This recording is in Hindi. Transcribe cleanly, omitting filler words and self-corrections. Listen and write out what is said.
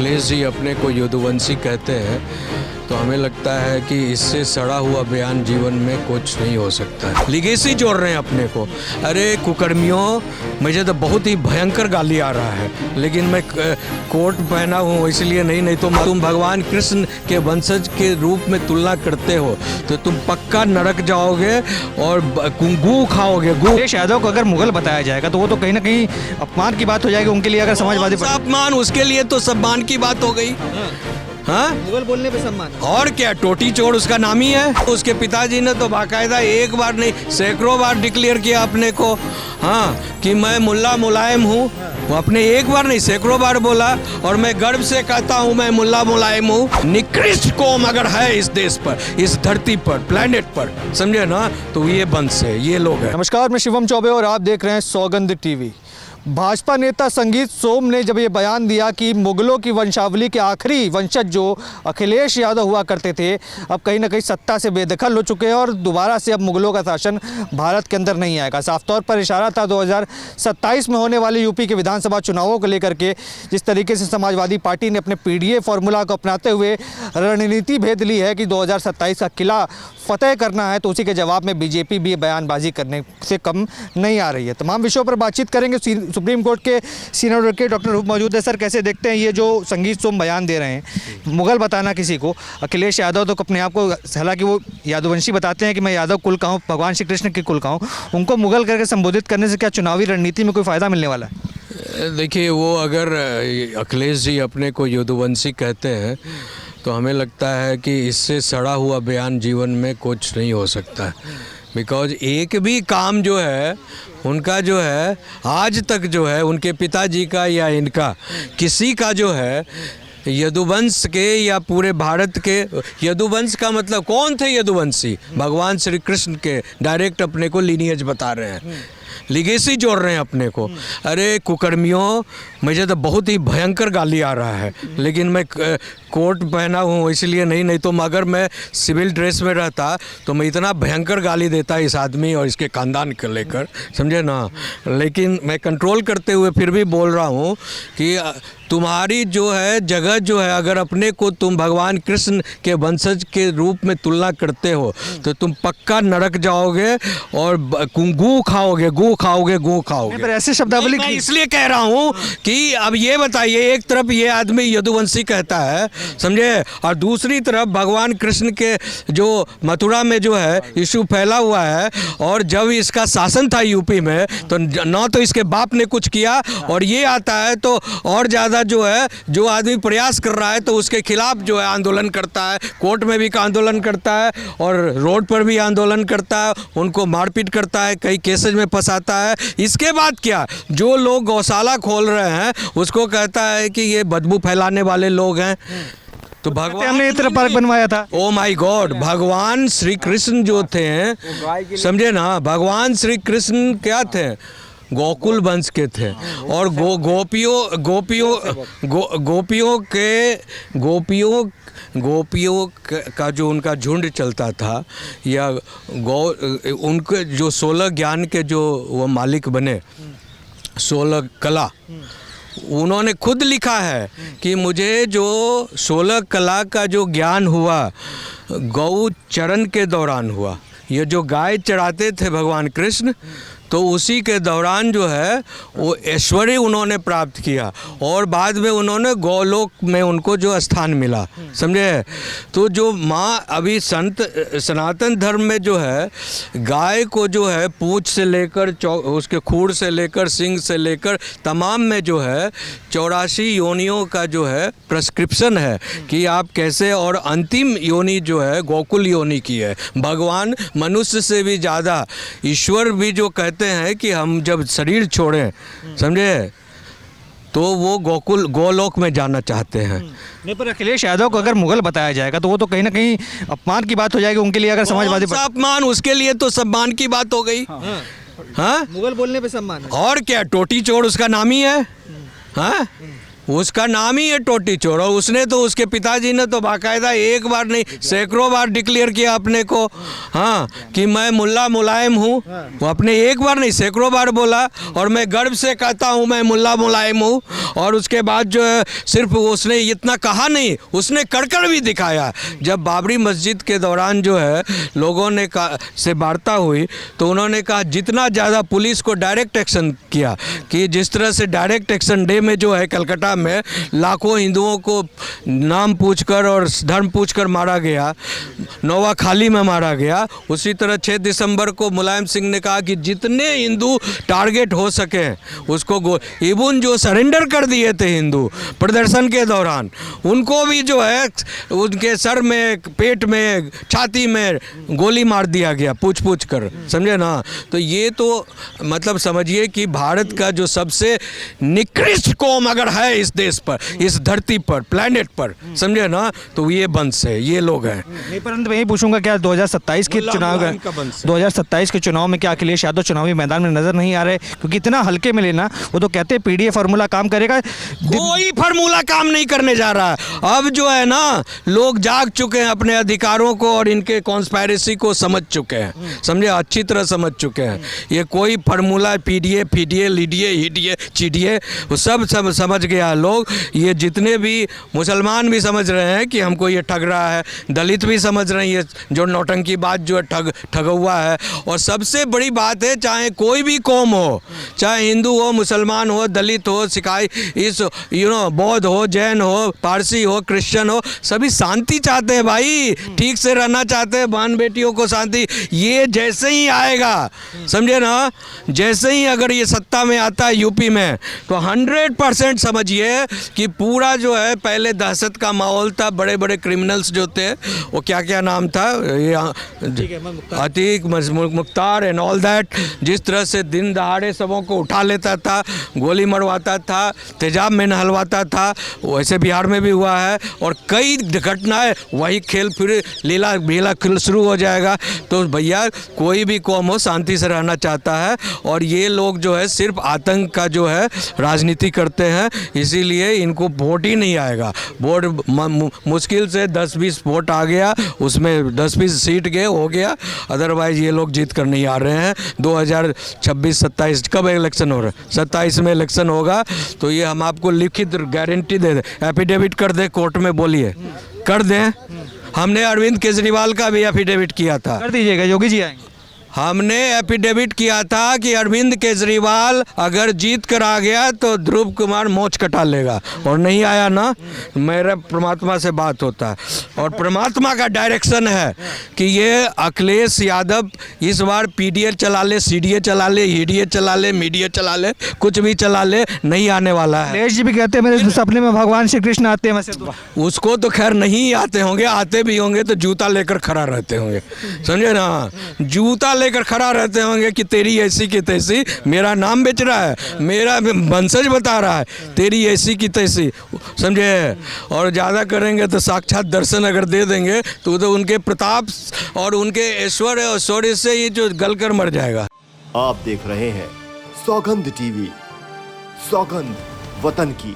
अखिलेश जी अपने को यदुवंशी कहते हैं, तो हमें लगता है कि इससे सड़ा हुआ बयान जीवन में कुछ नहीं हो सकता है। लिगेसी जोड़ रहे हैं अपने को। अरे कुकर्मियों, मुझे तो बहुत ही भयंकर गाली आ रहा है, लेकिन मैं कोट पहना हूँ इसलिए नहीं तो तुम भगवान कृष्ण के वंशज के रूप में तुलना करते हो तो तुम पक्का नरक जाओगे और गू खाओगे। अखिलेश यादव को अगर मुगल बताया जाएगा तो वो तो कहीं ना कहीं अपमान की बात हो जाएगी उनके लिए। अगर समाजवादी अपमान, उसके लिए तो सम्मान की बात हो गई। हाँ, मुगल बोलने पे सम्मान। और क्या, टोटी चोर उसका नाम ही है। उसके पिताजी ने तो बाकायदा एक बार नहीं सैकड़ों बार डिक्लेयर किया अपने को, हाँ, कि मैं मुल्ला मुलायम हूँ। वो अपने एक बार नहीं सैकड़ों बार बोला, और मैं गर्व से कहता हूँ मैं मुल्ला मुलायम हूँ। निकृष्ट कौम अगर है इस देश पर, इस धरती पर, प्लेनेट पर, समझे ना, तो ये वंश है, ये लोग हैं। नमस्कार, मैं शिवम चौबे और आप देख रहे हैं सौगंध टीवी। भाजपा नेता संगीत सोम ने जब ये बयान दिया कि मुगलों की वंशावली के आखिरी वंशज जो अखिलेश यादव हुआ करते थे, अब कहीं ना कहीं सत्ता से बेदखल हो चुके हैं और दोबारा से अब मुगलों का शासन भारत के अंदर नहीं आएगा। साफ तौर पर इशारा था 2027 में होने वाले यूपी के विधानसभा चुनावों को लेकर के, जिस तरीके से समाजवादी पार्टी ने अपने पीडीए फॉर्मूला को अपनाते हुए रणनीति भेद ली है कि 2027 का किला फतेह करना है, तो उसी के जवाब में बीजेपी भी बयानबाजी करने से कम नहीं आ रही है। तमाम विषयों पर बातचीत करेंगे। सुप्रीम कोर्ट के सीनियर एडवोकेट डॉक्टर रूप मौजूद है। सर, कैसे देखते हैं ये जो संगीत सोम बयान दे रहे हैं, मुगल बताना किसी को, अखिलेश यादव तो अपने आप को, हालांकि वो यादववंशी बताते हैं कि मैं यादव कुल का हूँ, भगवान श्री कृष्ण के कुल का हूँ, उनको मुगल करके संबोधित करने से क्या चुनावी रणनीति में कोई फ़ायदा मिलने वाला है? देखिए, वो अगर अखिलेश जी अपने को यदुवंशी कहते हैं तो हमें लगता है कि इससे सड़ा हुआ बयान जीवन में कुछ नहीं हो सकता है। बिकॉज एक भी काम जो है उनका, जो है आज तक, जो है उनके पिताजी का या इनका किसी का, जो है यदुवंश के या पूरे भारत के, यदुवंश का मतलब कौन थे यदुवंशी? भगवान श्री कृष्ण के डायरेक्ट अपने को लीनिएज बता रहे हैं, लिगेसी जोड़ रहे हैं अपने को। अरे कुकर्मियों, मुझे तो बहुत ही भयंकर गाली आ रहा है, लेकिन मैं कोट पहना हूँ इसलिए नहीं तो अगर मैं सिविल ड्रेस में रहता तो मैं इतना भयंकर गाली देता इस आदमी और इसके खानदान को लेकर, समझे ना। लेकिन मैं कंट्रोल करते हुए फिर भी बोल रहा हूँ कि तुम्हारी जो है जगह, जो है अगर अपने को तुम भगवान कृष्ण के वंशज के रूप में तुलना करते हो तो तुम पक्का नरक जाओगे और गू खाओगे। पर ऐसे शब्दावली मैं इसलिए कह रहा हूँ कि अब ये बताइए, एक तरफ ये आदमी यदुवंशी कहता है, समझे, और दूसरी तरफ भगवान कृष्ण के जो मथुरा में जो है इशू फैला हुआ है, और जब इसका शासन था यूपी में तो ना तो इसके बाप ने कुछ किया, और ये आता है तो और ज़्यादा, जो है जो आदमी प्रयास कर रहा है तो उसके खिलाफ जो है आंदोलन करता है, कोर्ट में भी आंदोलन करता है और रोड पर भी आंदोलन करता है, उनको मारपीट करता है, कई केसेज में फंसाता है। इसके बाद क्या, जो लोग गौशाला खोल रहे हैं उसको कहता है कि ये बदबू फैलाने वाले लोग हैं। तो भगवान ने इतना पार्क बनवाया था। ओ माय गॉड, भगवान श्री कृष्ण जो थे, समझे ना, भगवान श्री कृष्ण क्या थे, गोकुल वंश के थे, और गोपियों का जो उनका झुंड चलता था, या उनके जो 16 ज्ञान के जो वो मालिक बने, 16 कला, उन्होंने खुद लिखा है कि मुझे जो 16 कला का जो ज्ञान हुआ गौ चरण के दौरान हुआ। ये जो गाय चराते थे भगवान कृष्ण, तो उसी के दौरान जो है वो ऐश्वर्य उन्होंने प्राप्त किया, और बाद में उन्होंने गौलोक में उनको जो स्थान मिला, समझे। तो जो माँ अभी सनातन धर्म में जो है गाय को जो है पूंछ से लेकर उसके खूर से लेकर सिंग से लेकर तमाम में जो है 84 योनियों का जो है प्रेस्क्रिप्शन है कि आप कैसे, और अंतिम योनि जो है गोकुल योनि की है। भगवान मनुष्य से भी ज़्यादा, ईश्वर भी जो कहते हैं कि हम जब शरीर छोड़ें, समझे, तो वो गोलोक में जाना चाहते हैं। नहीं, पर अखिलेश यादव को अगर मुगल बताया जाएगा तो वो तो कहीं ना कहीं अपमान की बात हो जाएगी उनके लिए। अगर समाजवादी अपमान, उसके लिए तो सम्मान की बात हो गई। हाँ, मुगल बोलने पे सम्मान। और क्या, टोटी चोर उसका नाम ही है। हाँ, उसका नाम ही है टोटी चोर। और उसने तो, उसके पिताजी ने तो बाकायदा एक बार नहीं सैकड़ों बार डिक्लेयर किया अपने को, हाँ, कि मैं मुल्ला मुलायम हूँ। वो अपने एक बार नहीं सैकड़ों बार बोला, और मैं गर्व से कहता हूँ मैं मुल्ला मुलायम हूँ। और उसके बाद जो है सिर्फ उसने इतना कहा नहीं, उसने कर भी दिखाया। जब बाबरी मस्जिद के दौरान जो है लोगों ने से वार्ता हुई तो उन्होंने कहा जितना ज़्यादा पुलिस को डायरेक्ट एक्शन किया, कि जिस तरह से डायरेक्ट एक्शन डे में जो है कलकत्ता में लाखों हिंदुओं को नाम पूछकर और धर्म पूछकर मारा गया, नोवाखाली में मारा गया, उसी तरह 6 दिसंबर को मुलायम सिंह ने कहा कि जितने हिंदू टारगेट हो सके उसको इवन जो सरेंडर कर दिए थे हिंदू प्रदर्शन के दौरान, उनको भी जो है उनके सर में, पेट में, छाती में गोली मार दिया गया पूछ कर, समझे ना। तो ये तो मतलब समझिए कि भारत का जो सबसे निकृष्ट कौम अगर है इस देश पर, इस धरती पर, प्लेनेट पर, समझे ना, तो ये वंश है, ये लोग हैं। नहीं, परंतु मैं यही पूछूंगा क्या 2027 के चुनाव, 2027 के चुनाव में क्या अखिलेश यादव चुनावी मैदान में नजर नहीं आ रहे? क्योंकि इतना हल्के में लेना, वो तो कहते हैं पीडीए फार्मूला काम करेगा। कोई फार्मूला काम नहीं करने जा रहा है। अब जो है ना लोग जाग चुके हैं अपने अधिकारों को और इनके कॉन्स्पायरेसी को समझ चुके हैं, समझे, अच्छी तरह समझ चुके हैं। ये कोई फार्मूला पीडीए फीडीए लीडीए हिडीए चीडिए वो सब समझ गया लोग। ये जितने भी मुसलमान भी समझ रहे हैं कि हमको ये ठग रहा है, दलित भी समझ रहे हैं ये जो नौटंकी बात जो है ठगुआ है। और सबसे बड़ी बात है, चाहे कोई भी कौम हो, चाहे हिंदू हो, मुसलमान हो, दलित हो, सिखाई, इस बौद्ध हो, जैन हो, पारसी हो, क्रिश्चियन हो, सभी शांति चाहते हैं भाई, ठीक से रहना चाहते हैं, बहन बेटियों को शांति। ये जैसे ही आएगा, समझे ना, जैसे ही अगर ये सत्ता में आता है यूपी में, तो 100% समझिए कि पूरा जो है पहले दहशत का माहौल था, बड़े बड़े क्रिमिनल्स जो थे, वो क्या क्या नाम था, ये Atiq Mukhtar and all that, जिस तरह से दिन दहाड़े सबों को उठा लेता था, गोली मरवाता था, तेजाब में नहलवाता था, वैसे बिहार में भी हुआ है। और कई घटनाएं, वही खेल फिर लीला भेला खेल शुरू हो जाएगा। तो भैया कोई भी कौम हो शांति से रहना चाहता है, और ये लोग जो है सिर्फ आतंक का जो है राजनीति करते हैं, इसीलिए इनको वोट ही नहीं आएगा। वोट मुश्किल से 10-20 वोट आ गया, उसमें 10-20 सीट गए, हो गया, अदरवाइज ये लोग जीत कर नहीं आ रहे हैं। 2026-27 कब इलेक्शन हो रहा है? 27 में इलेक्शन होगा। तो ये हम आपको लिखित गारंटी दे दें, एफिडेविट कर दें कोर्ट में, बोलिए कर दें। हमने अरविंद केजरीवाल का भी एफिडेविट किया था। कर दीजिएगा, योगी जी आएंगे। हमने एफिडेविट किया था कि अरविंद केजरीवाल अगर जीत कर आ गया तो ध्रुव कुमार मोच कटा लेगा, और नहीं आया ना, मेरा परमात्मा से बात होता है, और परमात्मा का डायरेक्शन है कि ये अखिलेश यादव इस बार पीडीए चला ले, सीडीए चला ले, हीडीए चला ले, मीडिया चला ले, कुछ भी चला ले, नहीं आने वाला है। अखिलेश जी भी कहते हैं मेरे सपने में भगवान श्री कृष्ण आते हैं, वैसे तो उसको तो खैर नहीं आते होंगे, आते भी होंगे तो जूता लेकर खड़ा रहते होंगे, समझे ना, जूता लेकर खड़ा रहते होंगे कि तेरी ऐसी की तैसी, मेरा नाम बेच रहा है, मेरा वंशज बता रहा है, तेरी ऐसी की तैसी, समझे। और ज़्यादा करेंगे तो साक्षात दर्शन अगर दे देंगे तो उनके प्रताप और उनके ऐश्वर्य से ये जो गलकर मर जाएगा। आप देख रहे हैं सौगंध टीवी, सौगंध वतन की।